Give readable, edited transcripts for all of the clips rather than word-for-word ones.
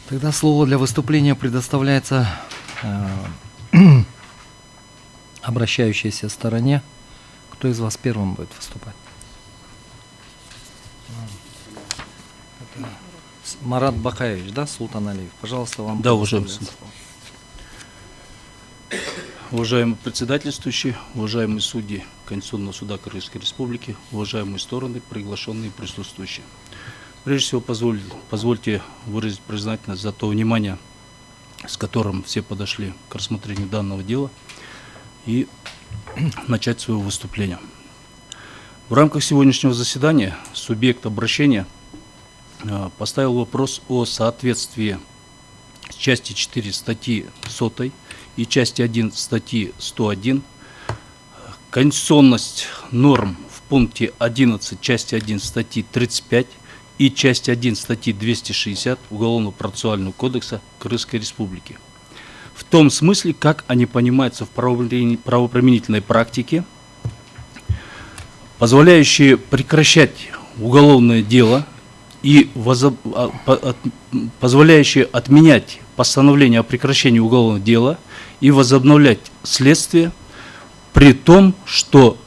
Тогда слово для выступления предоставляется обращающейся стороне. Кто из вас первым будет выступать? Марат Бакаевич, да, Султан Алиев? Пожалуйста, вам. Да, уважаемый председательствующий, уважаемые судьи Конституционного суда Кыргызской Республики, уважаемые стороны, приглашенные и присутствующие. Прежде всего, позвольте выразить признательность за то внимание, с которым все подошли к рассмотрению данного дела, и начать свое выступление. В рамках сегодняшнего заседания субъект обращения поставил вопрос о соответствии части 4 статьи 100 и части 1 статьи 101, конституционность норм в пункте 11 части 1 статьи 35 и части 1 статьи 260 Уголовно-процессуального кодекса Кыргызской Республики. В том смысле, как они понимаются в правоприменительной практике, позволяющие прекращать уголовное дело и позволяющие отменять постановление о прекращении уголовного дела и возобновлять следствие, при том, что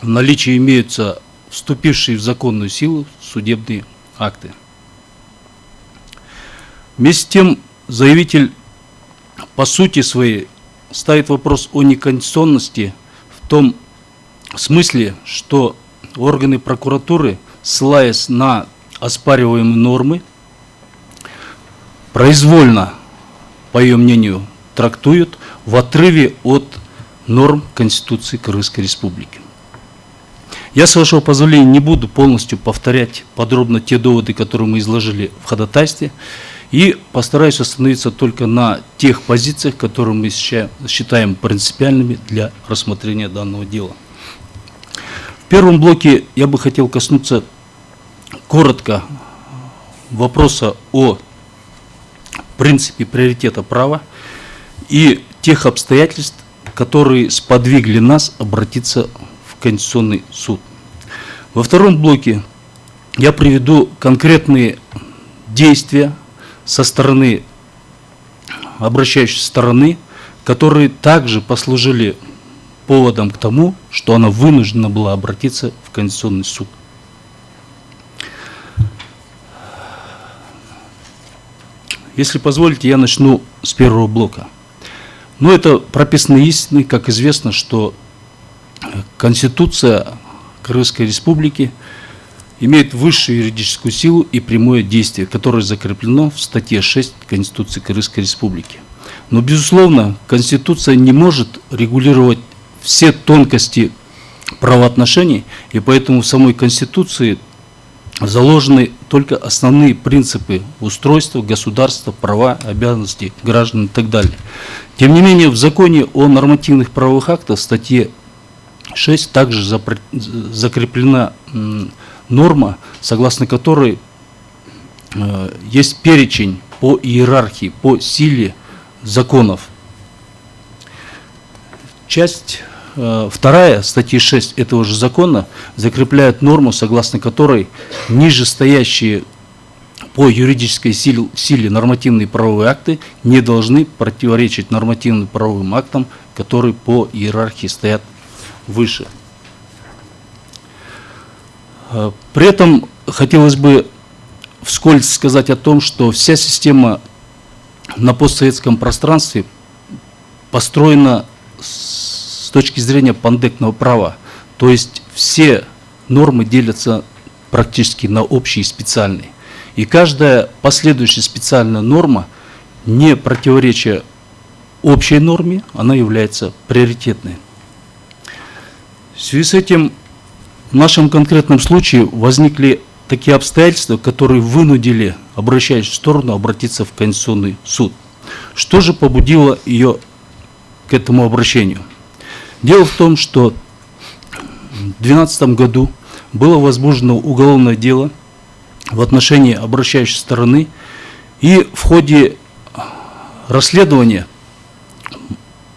в наличии имеются вступившие в законную силу судебные акты. Вместе с тем, заявитель по сути своей ставит вопрос о неконституционности в том смысле, что органы прокуратуры, ссылаясь на оспариваемые нормы, произвольно, по ее мнению, трактуют в отрыве от норм Конституции Кыргызской Республики. Я, с вашего позволения, не буду полностью повторять подробно те доводы, которые мы изложили в ходатайстве, и постараюсь остановиться только на тех позициях, которые мы считаем принципиальными для рассмотрения данного дела. В первом блоке я бы хотел коснуться коротко вопроса о принципе приоритета права и тех обстоятельств, которые сподвигли нас обратиться в Конституционный суд. Во втором блоке я приведу конкретные действия со стороны обращающейся стороны, которые также послужили поводом к тому, что она вынуждена была обратиться в Конституционный суд. Если позволите, я начну с первого блока. Но это прописанные истины, как известно, что Конституция Кыргызской Республики имеет высшую юридическую силу и прямое действие, которое закреплено в статье 6 Конституции Кыргызской Республики. Но, безусловно, Конституция не может регулировать все тонкости правоотношений, и поэтому в самой Конституции заложены только основные принципы устройства государства, права, обязанности граждан и так далее. Тем не менее, в законе о нормативных правовых актах, в статье 6, также закреплена норма, согласно которой есть перечень по иерархии, по силе законов. Часть 2 статьи 6 этого же закона закрепляет норму, согласно которой нижестоящие по юридической силе нормативные правовые акты не должны противоречить нормативным правовым актам, которые по иерархии стоят выше. При этом хотелось бы вскользь сказать о том, что вся система на постсоветском пространстве построена с точки зрения пандектного права. То есть все нормы делятся практически на общие и специальные. И каждая последующая специальная норма, не противоречия общей норме, она является приоритетной. В связи с этим в нашем конкретном случае возникли такие обстоятельства, которые вынудили обращающуюся сторону обратиться в Конституционный суд. Что же побудило ее к этому обращению? Дело в том, что в 2012 году было возбуждено уголовное дело в отношении обращающей стороны, и в ходе расследования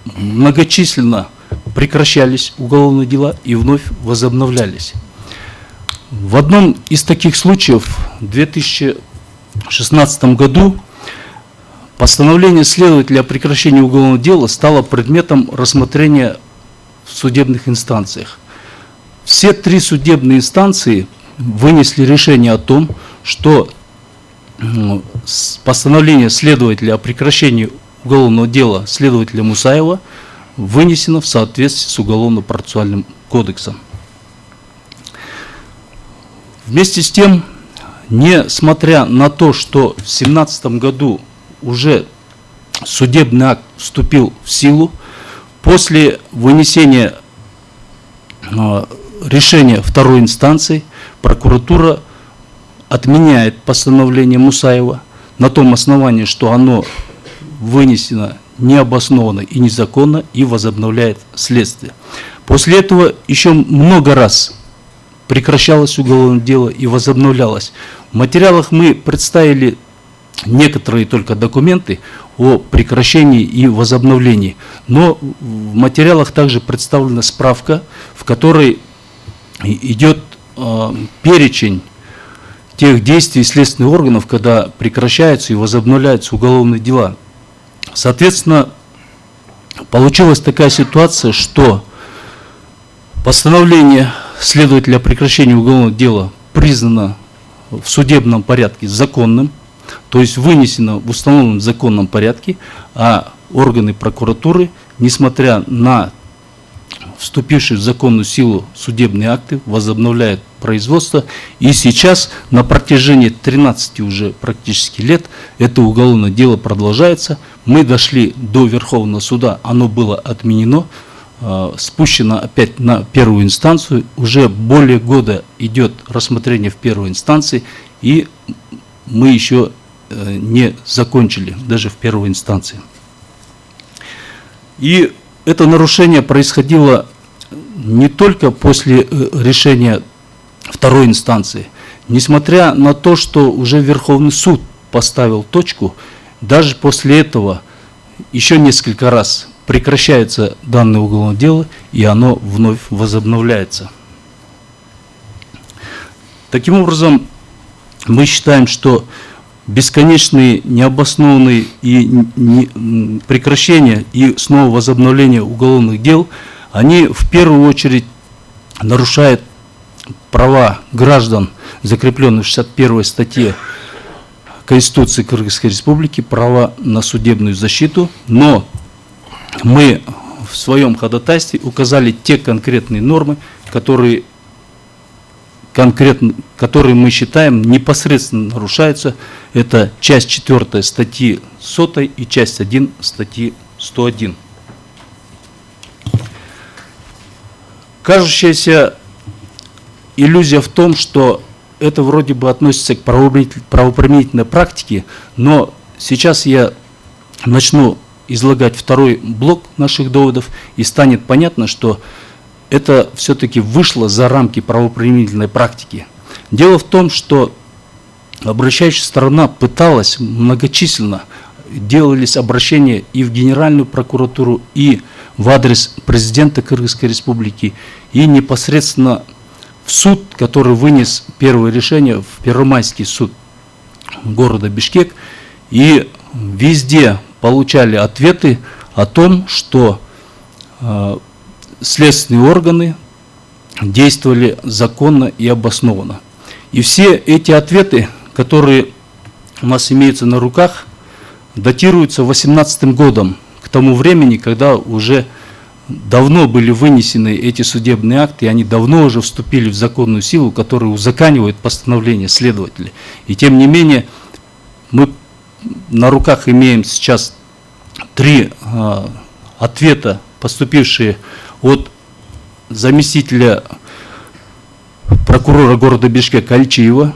многочисленно прекращались уголовные дела и вновь возобновлялись. В одном из таких случаев в 2016 году постановление следователя о прекращении уголовного дела стало предметом рассмотрения в судебных инстанциях. Все 3 судебные инстанции вынесли решение о том, что постановление следователя о прекращении уголовного дела следователя Мусаева вынесено в соответствии с Уголовно-процессуальным кодексом. Вместе с тем, несмотря на то, что в 2017 году уже судебный акт вступил в силу, после вынесения решения второй инстанции прокуратура отменяет постановление Мусаева на том основании, что оно вынесено необоснованно и незаконно, и возобновляет следствие. После этого еще много раз прекращалось уголовное дело и возобновлялось. В материалах мы представили некоторые только документы о прекращении и возобновлении, но в материалах также представлена справка, в которой идет перечень тех действий следственных органов, когда прекращаются и возобновляются уголовные дела. Соответственно, получилась такая ситуация, что постановление следователя о прекращении уголовного дела признано в судебном порядке законным, то есть вынесено в установленном законном порядке, а органы прокуратуры, несмотря на вступившие в законную силу судебные акты, возобновляют производство. И сейчас на протяжении 13 уже практически лет это уголовное дело продолжается. Мы дошли до Верховного суда, оно было отменено, спущено опять на первую инстанцию. Уже более года идет рассмотрение в первой инстанции, и мы еще не закончили, даже в первой инстанции. И это нарушение происходило не только после решения второй инстанции. Несмотря на то, что уже Верховный суд поставил точку, даже после этого еще несколько раз прекращается данное уголовное дело, и оно вновь возобновляется. Таким образом, мы считаем, что бесконечные, необоснованные прекращения и снова возобновление уголовных дел, они в первую очередь нарушают права граждан, закрепленные в 61 статье Конституции Кыргызской Республики, права на судебную защиту, но мы в своем ходатайстве указали те конкретные нормы, которые мы считаем непосредственно нарушаются. Это часть 4 статьи 100 и часть 1 статьи 101. Кажущаяся иллюзия в том, что это вроде бы относится к правоприменительной практике, но сейчас я начну излагать второй блок наших доводов, и станет понятно, что это все-таки вышло за рамки правоприменительной практики. Дело в том, что обращающая сторона пыталась многочисленно, делались обращения и в Генеральную прокуратуру, и в адрес президента Кыргызской Республики, и непосредственно в суд, который вынес первое решение, в Первомайский суд города Бишкек, и везде получали ответы о том, что следственные органы действовали законно и обоснованно. И все эти ответы, которые у нас имеются на руках, датируются 2018 годом, к тому времени, когда уже давно были вынесены эти судебные акты, и они давно уже вступили в законную силу, которые узаконивают постановление следователя. И тем не менее, мы на руках имеем сейчас 3 ответа, поступившие от заместителя прокурора города Бишкек Альчиева,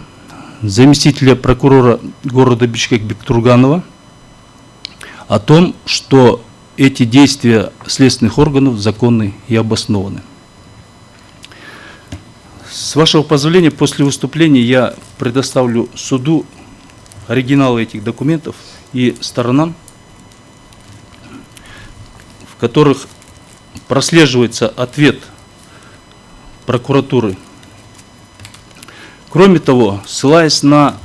заместителя прокурора города Бишкек Бектурганова, о том, что эти действия следственных органов законны и обоснованы. С вашего позволения, после выступления я предоставлю суду оригиналы этих документов и сторонам, в которых прослеживается ответ прокуратуры. Кроме того, ссылаясь на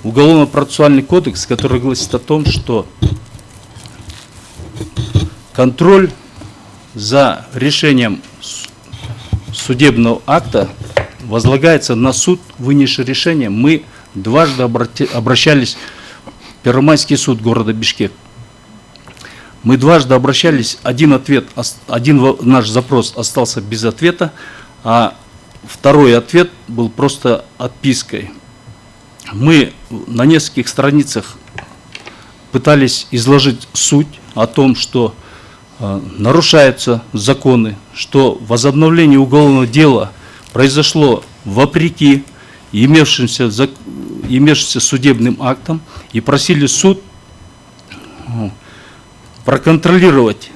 Уголовно-процессуальный кодекс, который гласит о том, что контроль за решением судебного акта возлагается на суд, вынесший решение. Мы дважды обращались в Первомайский суд города Бишкек. Мы дважды обращались, один наш запрос остался без ответа, а второй ответ был просто отпиской. Мы на нескольких страницах пытались изложить суть о том, что нарушаются законы, что возобновление уголовного дела произошло вопреки имевшимся судебным актам, и просили суд проконтролировать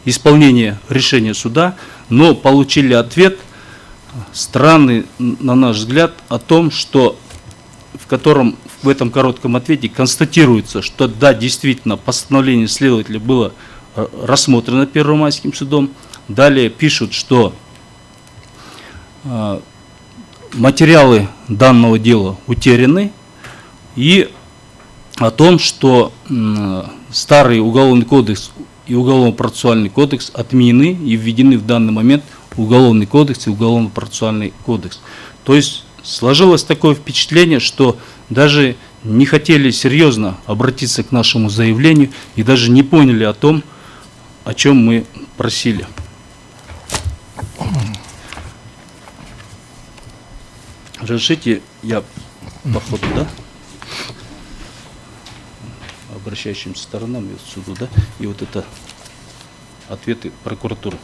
исполнение решения суда, но получили ответ странный, на наш взгляд, о том, что в этом коротком ответе констатируется, что да, действительно, постановление следователя было рассмотрено Первомайским судом. Далее пишут, что материалы данного дела утеряны, и о том, что старый уголовный кодекс и уголовно-процессуальный кодекс отменены и введены в данный момент уголовный кодекс и уголовно-процессуальный кодекс. То есть сложилось такое впечатление, что даже не хотели серьезно обратиться к нашему заявлению и даже не поняли о том, о чем мы просили. Разрешите, я по ходу, да? Обращающимся сторонам и суду, да? И вот это ответы прокуратуры.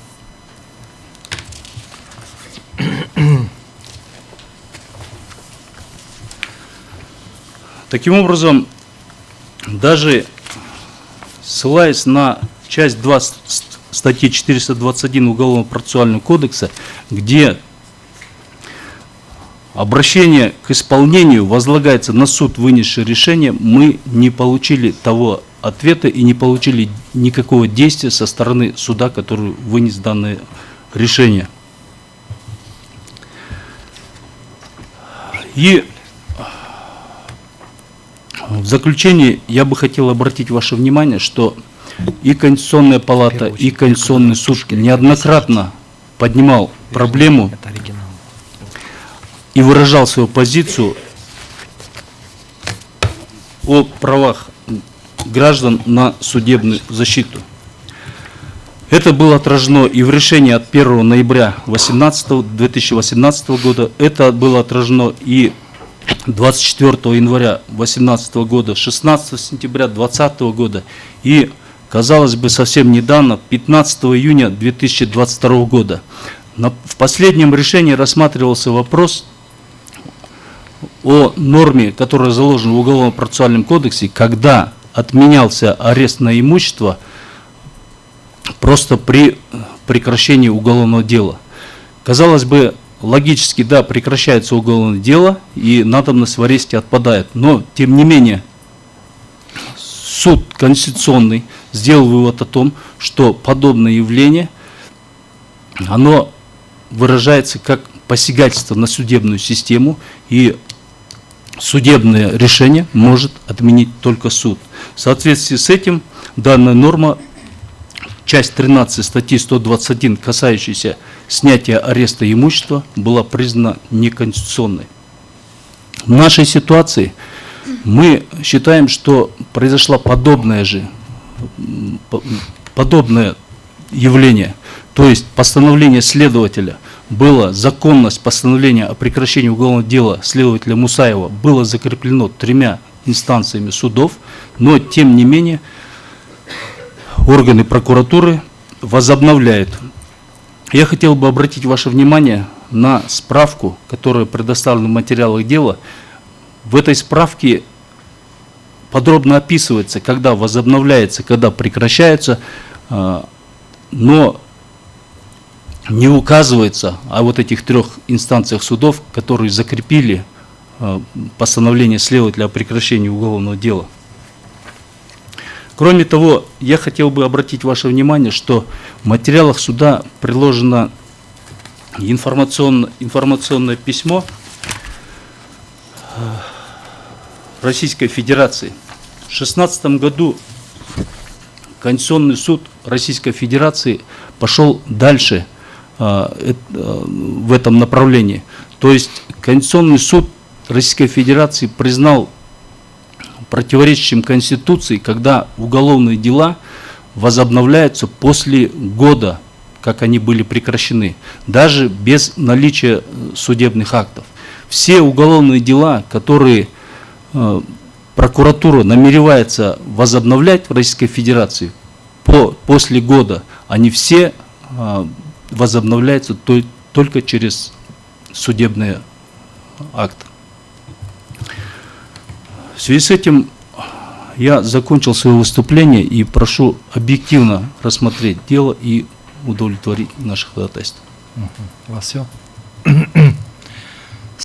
Таким образом, даже ссылаясь на часть 2 статьи 421 Уголовно-процессуального кодекса, где обращение к исполнению возлагается на суд, вынесший решение, мы не получили того ответа и не получили никакого действия со стороны суда, который вынес данное решение. И в заключение я бы хотел обратить ваше внимание, что и Конституционная палата, и Конституционный суд неоднократно поднимал проблему и выражал свою позицию о правах граждан на судебную защиту. Это было отражено и в решении от 1 ноября 2018 года, это было отражено и 24 января 2018 года, 16 сентября 2020 года и, казалось бы, совсем недавно, 15 июня 2022 года. В последнем решении рассматривался вопрос о норме, которая заложена в Уголовно-процессуальном кодексе, когда отменялся арест на имущество просто при прекращении уголовного дела. Казалось бы, логически, да, прекращается уголовное дело, и надобность в аресте отпадает. Но, тем не менее, суд конституционный сделал вывод о том, что подобное явление, оно выражается как посягательство на судебную систему, и судебное решение может отменить только суд. В соответствии с этим данная норма, часть 13 статьи 121, касающаяся снятия ареста имущества, была признана неконституционной. В нашей ситуации мы считаем, что произошло подобное явление, то есть постановление следователя было, законность постановления о прекращении уголовного дела следователя Мусаева было закреплено 3 инстанциями судов, но тем не менее органы прокуратуры возобновляют. Я хотел бы обратить ваше внимание на справку, которая предоставлена в материалах дела. В этой справке подробно описывается, когда возобновляется, когда прекращается, но не указывается о вот этих 3 инстанциях судов, которые закрепили постановление следователя о прекращении уголовного дела. Кроме того, я хотел бы обратить ваше внимание, что в материалах суда приложено информационное письмо Российской Федерации. В 2016 году Конституционный суд Российской Федерации пошел дальше в этом направлении. То есть Конституционный суд Российской Федерации признал противоречащим Конституции, когда уголовные дела возобновляются после года, как они были прекращены, даже без наличия судебных актов. Все уголовные дела, которые прокуратура намеревается возобновлять в Российской Федерации после года, они все возобновляются только через судебные акты. В связи с этим я закончил свое выступление и прошу объективно рассмотреть дело и удовлетворить наших ходатайств. У вас все?